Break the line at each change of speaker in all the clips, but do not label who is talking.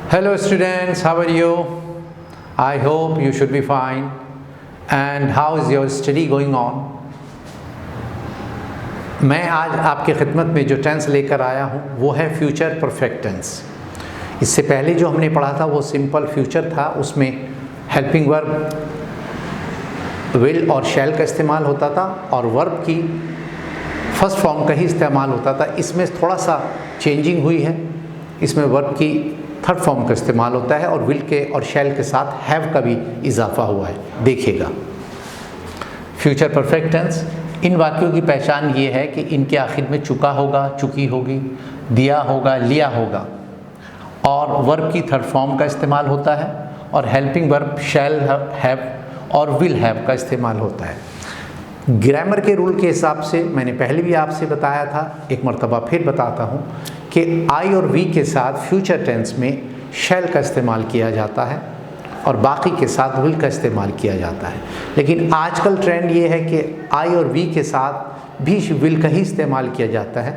Hello students, how are you? I hope you should be fine. And how is your study going on? मैं आज आपकी खिदमत में जो टेंस लेकर आया हूँ वो है फ्यूचर परफेक्ट टेंस। इससे पहले जो हमने पढ़ा था वो सिंपल फ्यूचर था, उसमें हेल्पिंग वर्ब विल और शैल का इस्तेमाल होता था और वर्ब की फर्स्ट फॉर्म का ही इस्तेमाल होता था। इसमें थोड़ा सा चेंजिंग हुई है, इसमें वर्ब की थर्ड फॉर्म का इस्तेमाल होता है और विल के और शैल के साथ हैव का भी इजाफा हुआ है। देखिएगा, फ्यूचर परफेक्ट टेंस, इन वाक्यों की पहचान ये है कि इनके आखिर में चुका होगा, चुकी होगी, दिया होगा, लिया होगा और वर्ब की थर्ड फॉर्म का इस्तेमाल होता है और हेल्पिंग वर्ब शैल हैव और विल हैव का इस्तेमाल होता है। ग्रामर के रूल के हिसाब से मैंने पहले भी आपसे बताया था, एक मरतबा फिर बताता हूँ कि आई और वी के साथ फ्यूचर टेंस में शैल का इस्तेमाल किया जाता है और बाकी के साथ विल का इस्तेमाल किया जाता है। लेकिन आजकल ट्रेंड ये है कि आई और वी के साथ भी विल का ही इस्तेमाल किया जाता है,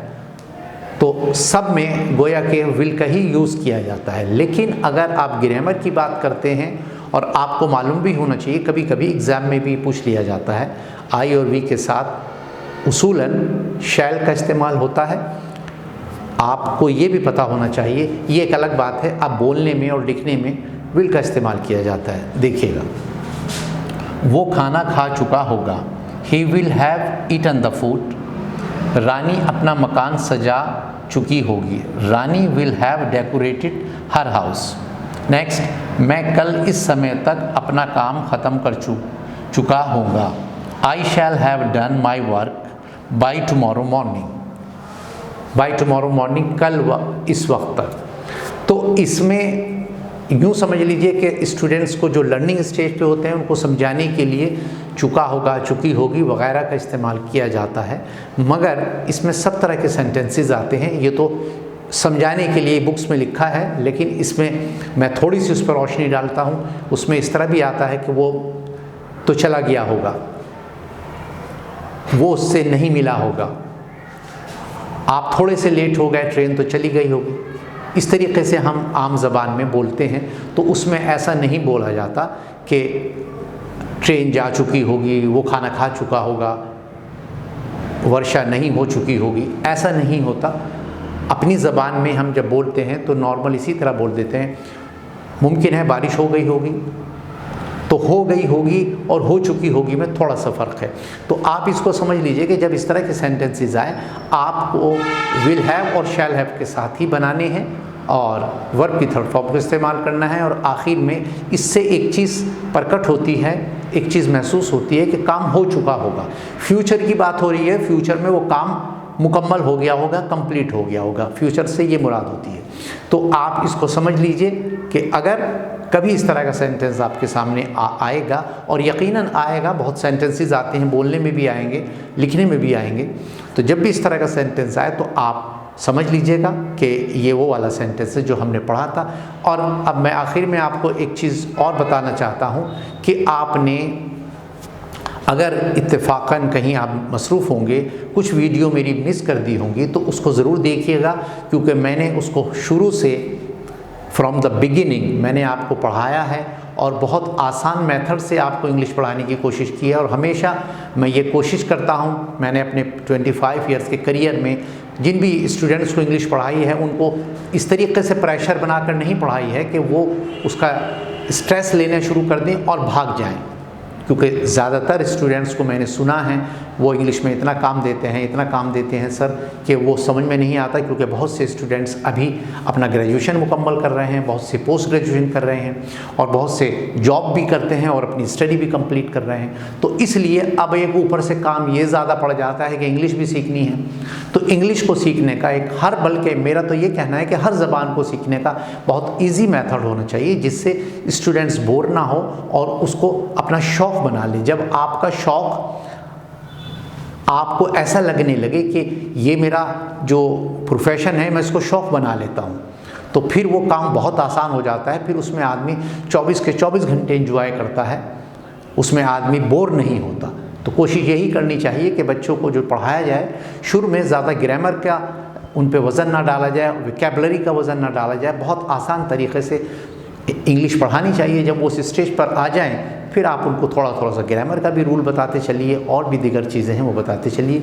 तो सब में गोया के विल का ही यूज़ किया जाता है। लेकिन अगर आप ग्रामर की बात करते हैं और आपको मालूम भी होना चाहिए, कभी कभी एग्ज़ाम में भी पूछ लिया जाता है, आई और वी के साथ उसूलन शैल का इस्तेमाल होता है। आपको ये भी पता होना चाहिए, ये एक अलग बात है, अब बोलने में और लिखने में विल का इस्तेमाल किया जाता है। देखिएगा, वो खाना खा चुका होगा, he will have eaten the food. Rani अपना मकान सजा चुकी होगी, Rani will have decorated her house. Next, मैं कल इस समय तक अपना काम ख़त्म कर चुका होगा, I shall have done my work by tomorrow morning. By tomorrow morning, कल इस वक्त तक। तो इसमें यूँ समझ लीजिए कि स्टूडेंट्स को जो लर्निंग स्टेज पे होते हैं उनको समझाने के लिए चुका होगा, चुकी होगी वगैरह का इस्तेमाल किया जाता है, मगर इसमें सब तरह के सेंटेंसेस आते हैं। ये तो समझाने के लिए बुक्स में लिखा है, लेकिन इसमें मैं थोड़ी सी उस पर रोशनी डालता हूँ। उसमें इस तरह भी आता है कि वो तो चला गया होगा, वो उससे नहीं मिला होगा, आप थोड़े से लेट हो गए, ट्रेन तो चली गई होगी। इस तरीके से हम आम ज़बान में बोलते हैं, तो उसमें ऐसा नहीं बोला जाता कि ट्रेन जा चुकी होगी, वो खाना खा चुका होगा, वर्षा नहीं हो चुकी होगी, ऐसा नहीं होता। अपनी ज़बान में हम जब बोलते हैं तो नॉर्मल इसी तरह बोल देते हैं। मुमकिन है बारिश हो गई होगी, तो हो गई होगी और हो चुकी होगी में थोड़ा सा फ़र्क है। तो आप इसको समझ लीजिए कि जब इस तरह के सेंटेंसेस आए, आपको विल हैव और शैल हैव के साथ ही बनाने हैं और वर्ब की थर्ड फॉर्म का इस्तेमाल करना है। और आखिर में इससे एक चीज़ प्रकट होती है, एक चीज़ महसूस होती है कि काम हो चुका होगा। फ्यूचर की बात हो रही है, फ्यूचर में वो काम मुकम्मल हो गया होगा, कंप्लीट हो गया होगा, फ्यूचर से ये मुराद होती है। तो आप इसको समझ लीजिए कि अगर कभी इस तरह का सेंटेंस आपके सामने आएगा, और यकीनन आएगा, बहुत सेंटेंसेस आते हैं, बोलने में भी आएंगे, लिखने में भी आएंगे, तो जब भी इस तरह का सेंटेंस आए तो आप समझ लीजिएगा कि ये वो वाला सेंटेंस है जो हमने पढ़ा था। और अब मैं आखिर में आपको एक चीज़ और बताना चाहता हूँ कि आपने अगर इत्तेफाकन कहीं आप मसरूफ़ होंगे, कुछ वीडियो मेरी मिस कर दी होंगी, तो उसको ज़रूर देखिएगा, क्योंकि मैंने उसको शुरू से फ्रॉम द बिगिनिंग मैंने आपको पढ़ाया है और बहुत आसान मेथड से आपको इंग्लिश पढ़ाने की कोशिश की है। और हमेशा मैं ये कोशिश करता हूँ, मैंने अपने 25 ईयर्स के करियर में जिन भी स्टूडेंट्स को इंग्लिश पढ़ाई है उनको इस तरीके से प्रेशर बनाकर नहीं पढ़ाई है कि वो उसका स्ट्रेस लेना शुरू कर दें और भाग जाएं। क्योंकि ज़्यादातर स्टूडेंट्स को मैंने सुना है वो इंग्लिश में इतना काम देते हैं, इतना काम देते हैं सर, कि वो समझ में नहीं आता। क्योंकि बहुत से स्टूडेंट्स अभी अपना ग्रेजुएशन मुकम्मल कर रहे हैं, बहुत से पोस्ट ग्रेजुएशन कर रहे हैं और बहुत से जॉब भी करते हैं और अपनी स्टडी भी कंप्लीट कर रहे हैं। तो इसलिए अब एक ऊपर से काम ये ज़्यादा पड़ जाता है कि इंग्लिश भी सीखनी है। तो इंग्लिश को सीखने का एक बल्कि मेरा तो ये कहना है कि हर ज़बान को सीखने का बहुत ईजी मेथड होना चाहिए, जिससे स्टूडेंट्स बोर ना हो और उसको अपना शौक़ बना ले। जब आपका शौक़ आपको ऐसा लगने लगे कि ये मेरा जो प्रोफेशन है मैं इसको शौक़ बना लेता हूँ, तो फिर वो काम बहुत आसान हो जाता है। फिर उसमें आदमी 24 के 24 घंटे एंजॉय करता है, उसमें आदमी बोर नहीं होता। तो कोशिश यही करनी चाहिए कि बच्चों को जो पढ़ाया जाए शुरू में ज़्यादा ग्रामर का उन पे वज़न ना डाला जाए, वोकैबुलरी का वज़न ना डाला जाए। बहुत आसान तरीक़े से इंग्लिश पढ़ानी चाहिए। जब वो उस स्टेज पर आ जाएं फिर आप उनको थोड़ा थोड़ा सा ग्रामर का भी रूल बताते चलिए, और भी दीगर चीज़ें हैं वो बताते चलिए।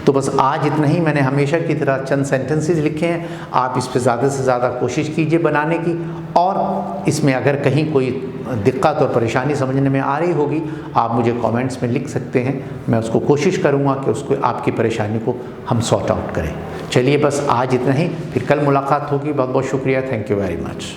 तो बस आज इतना ही। मैंने हमेशा की तरह चंद सेंटेंसेस लिखे हैं, आप इस पर ज़्यादा से ज़्यादा कोशिश कीजिए बनाने की। और इसमें अगर कहीं कोई दिक्कत और परेशानी समझने में आ रही होगी, आप मुझे कमेंट्स में लिख सकते हैं। मैं उसको कोशिश करूँगा कि उसको आपकी परेशानी को हम सॉर्ट आउट करें। चलिए बस आज इतना ही, फिर कल मुलाकात होगी। बहुत बहुत शुक्रिया। Thank you very much.